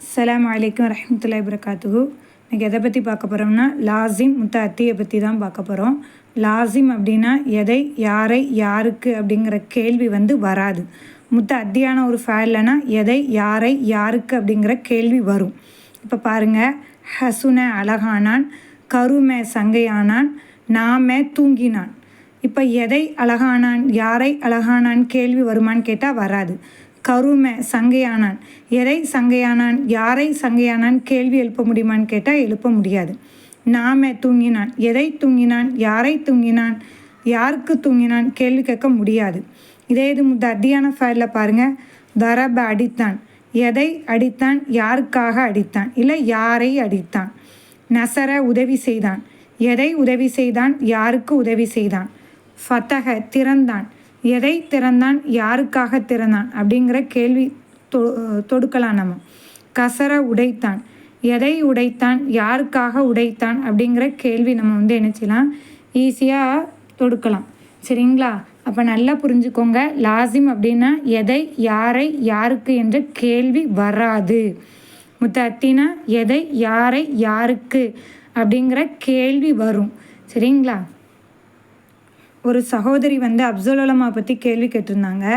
அஸ்ஸலாமு அலைக்கும் வரஹ்மத்துல்லாஹி வபரகாத்துஹு. இன்றைக்கி எதை பற்றி பார்க்க போகிறோம்னா லாசிம் முத்தஅத்தியை பற்றி தான் பார்க்க போகிறோம். லாசிம் அப்படின்னா எதை, யாரை, யாருக்கு அப்படிங்கிற கேள்வி வராது. முத்தஅத்தியான ஒரு ஃபேல்லனா எதை, யாரை, யாருக்கு அப்படிங்கிற கேள்வி வரும். இப்போ பாருங்கள், ஹசுன அழகானான், கரும சங்கையானான், நாம தூங்கினான். இப்போ எதை அழகானான், யாரை அழகானான் கேள்வி வருமானு கேட்டால் வராது. கரும சங்கையானான், எதை சங்கையானான், யாரை சங்கையானான் கேள்வி எழுப்ப முடியுமான்னு கேட்டால் எழுப்ப முடியாது. நாம தூங்கினான், எதை தூங்கினான், யாரை தூங்கினான், யாருக்கு தூங்கினான் கேள்வி கேட்க முடியாது. இதே இது முத்தஅத்தியான ஃபைலில் பாருங்கள், தரப அடித்தான், எதை அடித்தான், யாருக்காக அடித்தான், இல்லை யாரை அடித்தான். நசர உதவி செய்தான், எதை உதவி செய்தான், யாருக்கு உதவி செய்தான். ஃபதஹ திறந்தான், எதை திறந்தான், யாருக்காக திறந்தான் அப்படிங்கிற கேள்வி தொடுக்கலாம் நம்ம. கசர உடைத்தான், எதை உடைத்தான், யாருக்காக உடைத்தான் அப்படிங்கிற கேள்வி நம்ம என்ன செய்யலாம், ஈஸியாக தொடுக்கலாம். சரிங்களா? அப்போ நல்லா புரிஞ்சுக்கோங்க, லாசிம் அப்படின்னா எதை, யாரை, யாருக்கு என்ற கேள்வி வராது. முத்தஅத்தினா எதை, யாரை, யாருக்கு அப்படிங்கிற கேள்வி வரும். சரிங்களா? ஒரு சகோதரி அப்சல் உலமா பற்றி கேள்வி கேட்டிருந்தாங்க.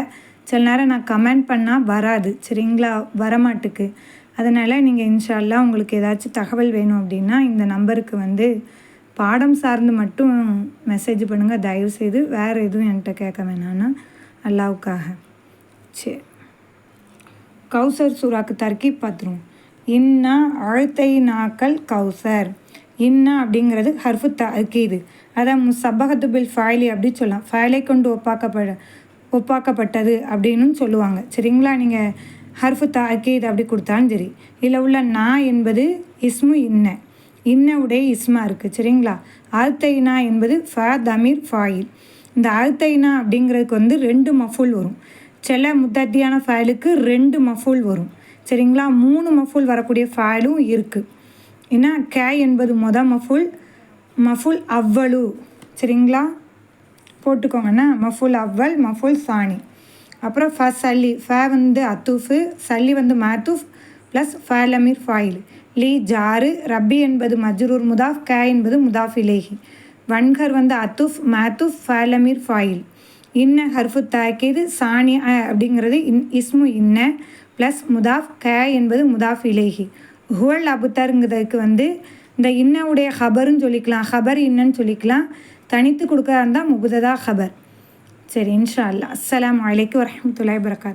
சில நேரம் நான் கமெண்ட் பண்ணால் வராது. சரிங்களா? வரமாட்டுக்கு. அதனால் நீங்கள் இன்ஷா அல்லாஹ் உங்களுக்கு ஏதாச்சும் தகவல் வேணும் அப்படின்னா இந்த நம்பருக்கு பாடம் சார்ந்து மட்டும் மெசேஜ் பண்ணுங்கள் தயவுசெய்து. வேறு எதுவும் என்கிட்ட கேட்க வேணான்னா அல்லாவுக்காக. சரி, கௌசர் சூறாக்கு தர்க்கீப் பார்த்துருவோம். இன்னா அழுத்தை நாக்கள் கௌசர். இன்னா அப்படிங்கிறது ஹர்ஃபு தஅக்கீது, அதான் முசப்பகத்து பில் ஃபாயிலி அப்படி சொல்லலாம். ஃபைலை கொண்டு ஒப்பாக்கப்பட்டது அப்படின்னு சொல்லுவாங்க. சரிங்களா? நீங்கள் ஹர்ஃபு தஅக்கீது அப்படி கொடுத்தாலும் சரி. இதில் உள்ள நா என்பது இஸ்மு இன்ன உடைய இஸ்மா இருக்குது. சரிங்களா? அல்தைனா என்பது ஃப தமீர் ஃபாயில். இந்த அல்தைனா அப்படிங்கிறதுக்கு 2 மஃபூல் வரும். சில முத்தஅத்தியான ஃபைலுக்கு 2 மஃபூல் வரும். சரிங்களா? 3 மஃபூல் வரக்கூடிய ஃபைலும் இருக்குது. ஏன்னா கே என்பது மஃபூல் அவ்வளு. சரிங்களா? போட்டுக்கோங்கண்ணா. மஃபூல் அவ்வல், மஃபூல் சானி. அப்புறம் ஃப சல்லி, ஃப அத்தூஃபு, சல்லி மாத்தூஃப் ப்ளஸ் ஃபலமீர் ஃபாயில். லீ ஜாரு, ரப்பி என்பது மஜ்ரூர் முதாஃப், கே என்பது முதாஃப் இலேஹி. வன்கர் அத்தூஃப், மாத்தூஃப், ஃபலமீர் ஃபாயில். இன்ன ஹர்ஃபு தாக்கீது, சானி அப்படிங்கிறது இஸ்மு இன்ன ப்ளஸ் முதாஃப், கே என்பது முதாஃப் இலேஹி. ஹுவல் அபுத்தருங்கிறதுக்கு இந்த இன்னவுடைய ஹபருன்னு சொல்லிக்கலாம், ஹபர் இன்னன்னு சொல்லிக்கலாம். தனித்து கொடுக்கறதா இருந்தால் முபுததா ஹபர். சரி, இன்ஷா அல்லாஹ். அஸ்ஸலாமு அலைக்கும் வரஹ்மத்துல்லாஹி வபரகாத்துஹு.